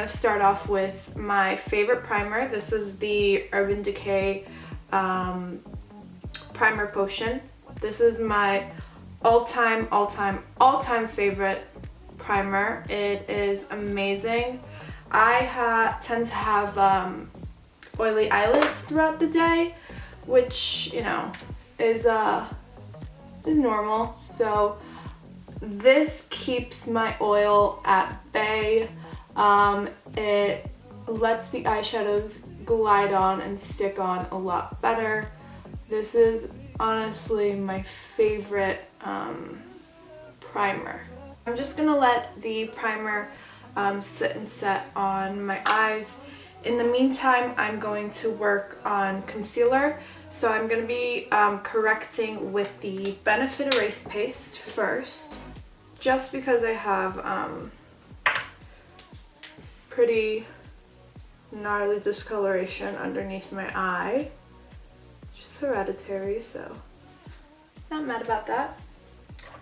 going to start off with my favorite primer. This is the Urban Decay Primer Potion. This is my all-time favorite primer. It is amazing. I tend to have oily eyelids throughout the day, which, you know, is normal. So this keeps my oil at bay. It lets the eyeshadows glide on and stick on a lot better. This is honestly my favorite primer. I'm just gonna let the primer sit and set on my eyes. In the meantime, I'm going to work on concealer. So I'm going to be correcting with the Benefit Erase Paste first, just because I have pretty gnarly discoloration underneath my eye. It's hereditary, so not mad about that.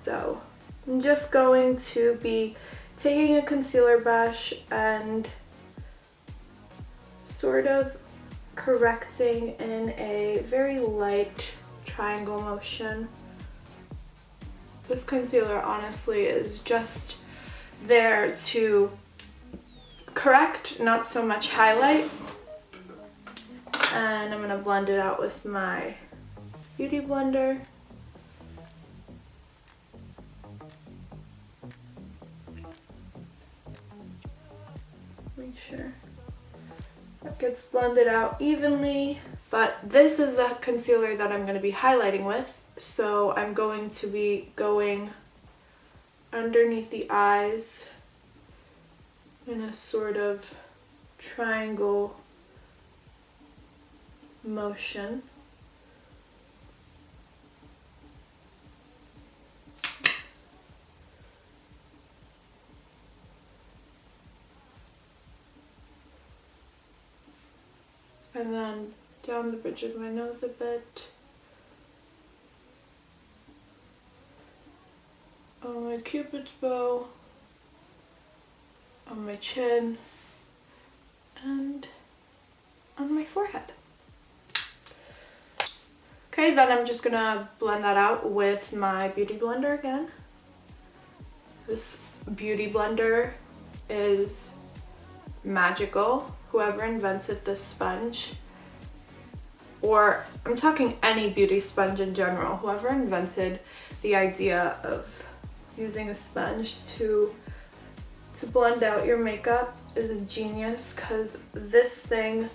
So I'm just going to be taking a concealer brush and sort of correcting in a very light triangle motion. This concealer honestly is just there to correct, not so much highlight. And I'm going to blend it out with my Beauty Blender. Make sure that gets blended out evenly. But this is the concealer that I'm going to be highlighting with. So I'm going to be going underneath the eyes in a sort of triangle motion. And then down the bridge of my nose a bit. On my cupid's bow, on my chin, and on my forehead. Okay, then I'm just gonna blend that out with my Beauty Blender again. This Beauty Blender is magical. Whoever invented this sponge, or I'm talking any beauty sponge in general, whoever invented the idea of using a sponge to blend out your makeup is a genius, because this thing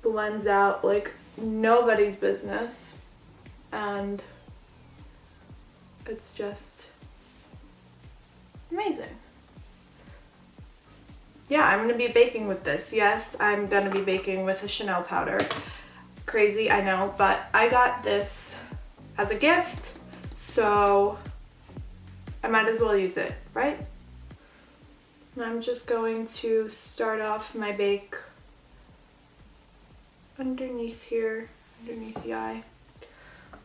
blends out like nobody's business, and it's just amazing. Yeah, I'm gonna be baking with this. Yes, I'm gonna be baking with a Chanel powder. Crazy, I know, but I got this as a gift, so I might as well use it, right? And I'm just going to start off my bake underneath here, underneath the eye,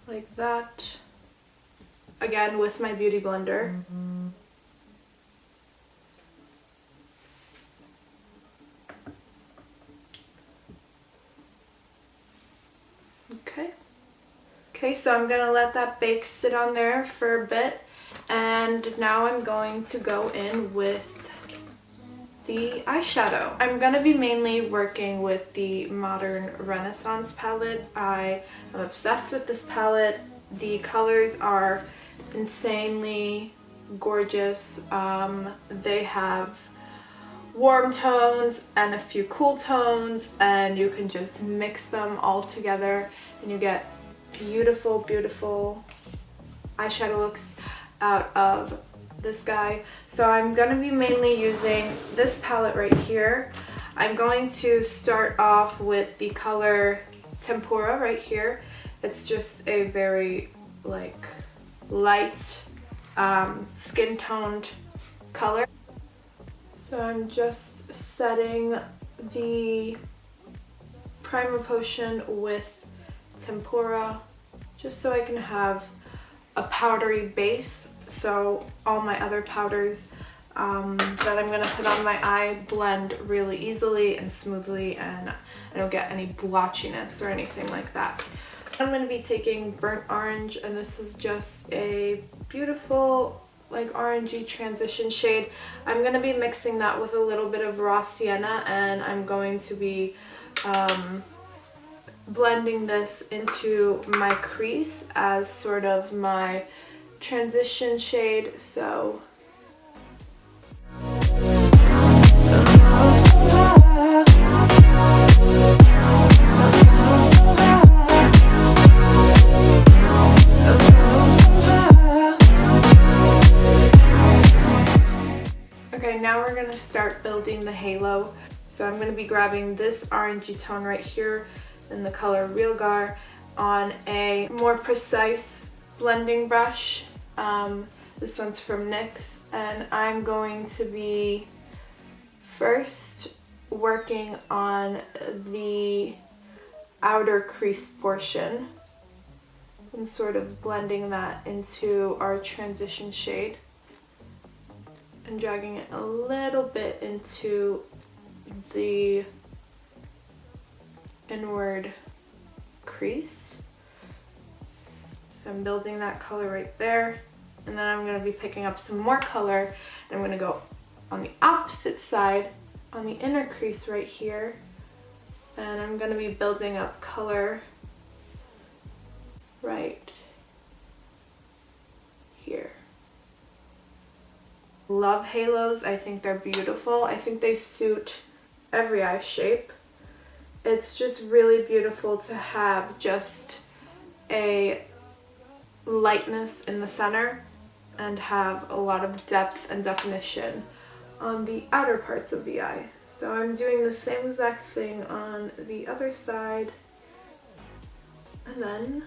like that. Again, with my Beauty Blender. Okay, so I'm gonna let that bake sit on there for a bit, and now I'm going to go in with the eyeshadow. I'm gonna be mainly working with the Modern Renaissance palette. I am obsessed with this palette. The colors are insanely gorgeous. They have warm tones and a few cool tones, and you can just mix them all together and you get beautiful, beautiful eyeshadow looks out of this guy. So I'm going to be mainly using this palette right here. I'm going to start off with the color Tempura right here. It's just a very like light skin toned color. So I'm just setting the primer potion with Tempura just so I can have a powdery base, so all my other powders that I'm going to put on my eye blend really easily and smoothly, and I don't get any blotchiness or anything like that. I'm going to be taking Burnt Orange, and this is just a beautiful like orangey transition shade. I'm going to be mixing that with a little bit of raw sienna, and I'm going to be blending this into my crease as sort of my transition shade. So okay, now we're going to start building the halo. So I'm going to be grabbing this orangey tone right here in the color Real Gar on a more precise blending brush. This one's from NYX, and I'm going to be first working on the outer crease portion and sort of blending that into our transition shade and dragging it a little bit into the inward crease. So I'm building that color right there, and then I'm going to be picking up some more color, and I'm going to go on the opposite side on the inner crease right here, and I'm going to be building up color right here. Love halos. I think they're beautiful. I think they suit every eye shape. It's just really beautiful to have just a lightness in the center and have a lot of depth and definition on the outer parts of the eye. So I'm doing the same exact thing on the other side, and then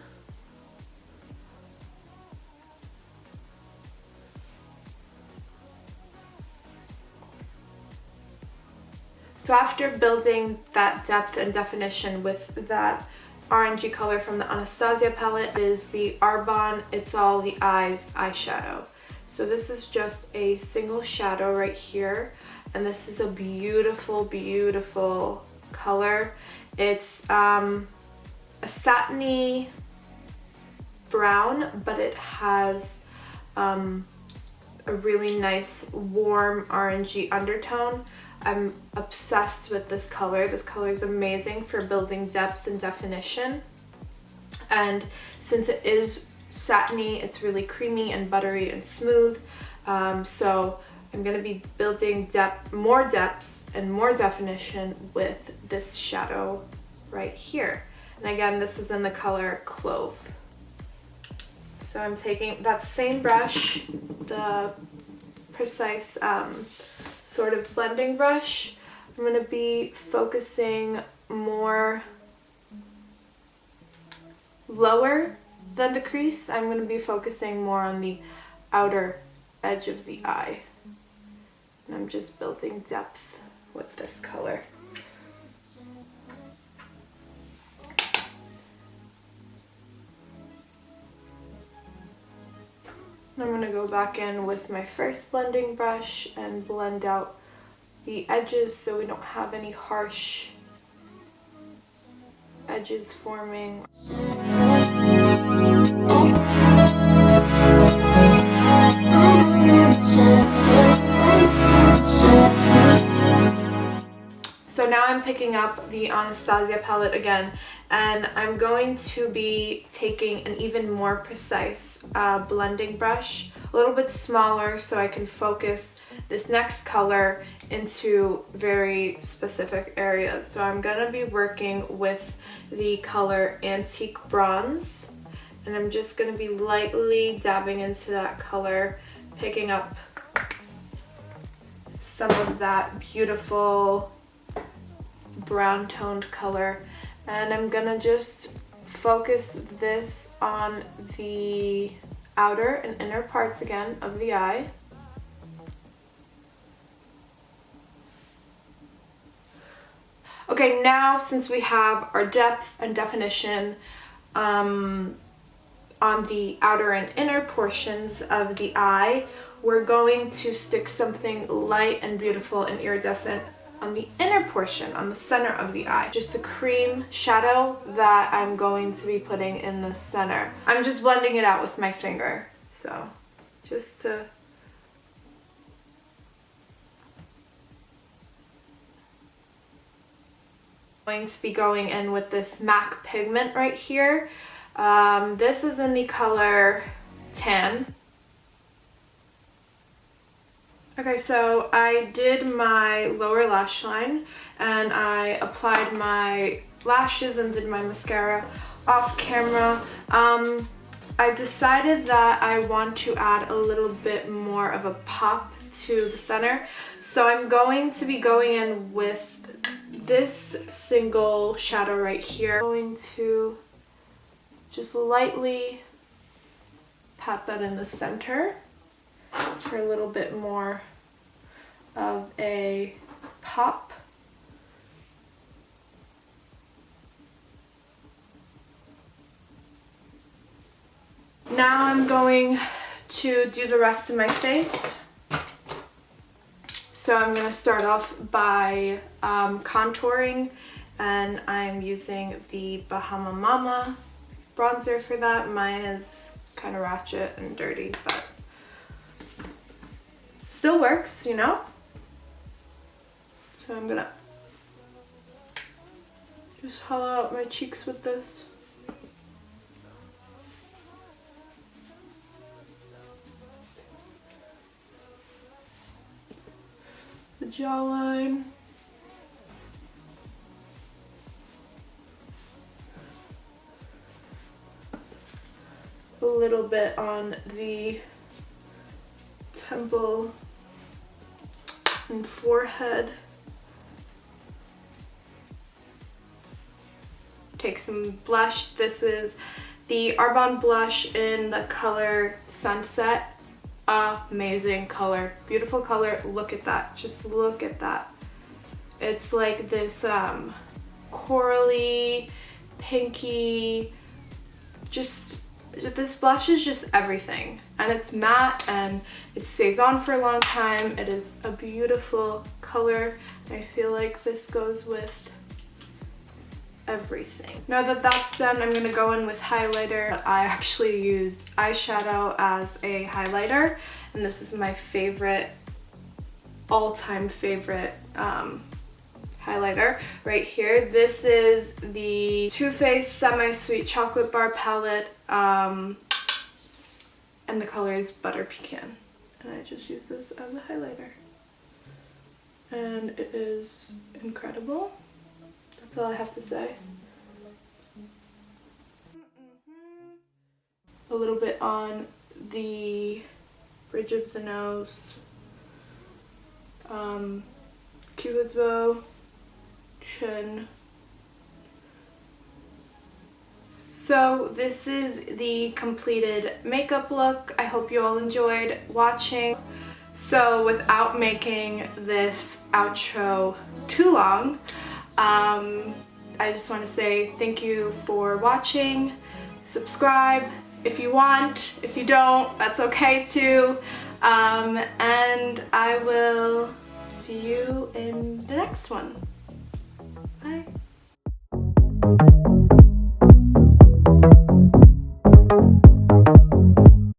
so after building that depth and definition with that orangey color from the Anastasia palette is the Arbonne It's All the Eyes eyeshadow. So this is just a single shadow right here, and this is a beautiful, beautiful color. It's a satiny brown, but it has a really nice warm orangey undertone. I'm obsessed with this color. This color is amazing for building depth and definition. And since it is satiny, it's really creamy and buttery and smooth. So I'm going to be building more depth and more definition with this shadow right here. And again, this is in the color Clove. So I'm taking that same brush, the precise sort of blending brush. I'm going to be focusing more lower than the crease. I'm going to be focusing more on the outer edge of the eye. And I'm just building depth with this color. I'm going to go back in with my first blending brush and blend out the edges so we don't have any harsh edges forming. So now I'm picking up the Anastasia palette again, and I'm going to be taking an even more precise blending brush, a little bit smaller, so I can focus this next color into very specific areas. So I'm going to be working with the color Antique Bronze, and I'm just going to be lightly dabbing into that color, picking up some of that beautiful brown toned color, and I'm gonna just focus this on the outer and inner parts again of the eye. Okay, now since we have our depth and definition on the outer and inner portions of the eye, we're going to stick something light and beautiful and iridescent on the inner portion, on the center of the eye. Just a cream shadow that I'm going to be putting in the center. I'm just blending it out with my finger. So just to going to be going in with this MAC pigment right here. This is in the color Tan. Okay, so I did my lower lash line and I applied my lashes and did my mascara off camera. I decided that I want to add a little bit more of a pop to the center. So I'm going to be going in with this single shadow right here. I'm going to just lightly pat that in the center for a little bit more of a pop. Now I'm going to do the rest of my face. So I'm going to start off by contouring, and I'm using the Bahama Mama bronzer for that. Mine is kind of ratchet and dirty, but still works, you know? So I'm gonna just hollow out my cheeks with this. The jawline. A little bit on the temple and forehead. Take some blush. This is the Arbonne blush in the color Sunset. Amazing color, beautiful color. Look at that, just look at that. It's like this corally, pinky, just this blush is just everything, and it's matte and it stays on for a long time. It is a beautiful color. I feel like this goes with everything. Now that that's done, I'm gonna go in with highlighter. I actually use eyeshadow as a highlighter, and this is my favorite, all-time favorite highlighter right here. This is the Too Faced Semi-Sweet Chocolate Bar Palette, and the color is Butter Pecan, and I just use this as a highlighter, and it is incredible. That's all I have to say. A little bit on the bridge of the nose, Cupid's bow, chin. So this is the completed makeup look. I hope you all enjoyed watching. So without making this outro too long, I just want to say thank you for watching. Subscribe if you want. If you don't, that's okay too. And I will see you in the next one. Bye.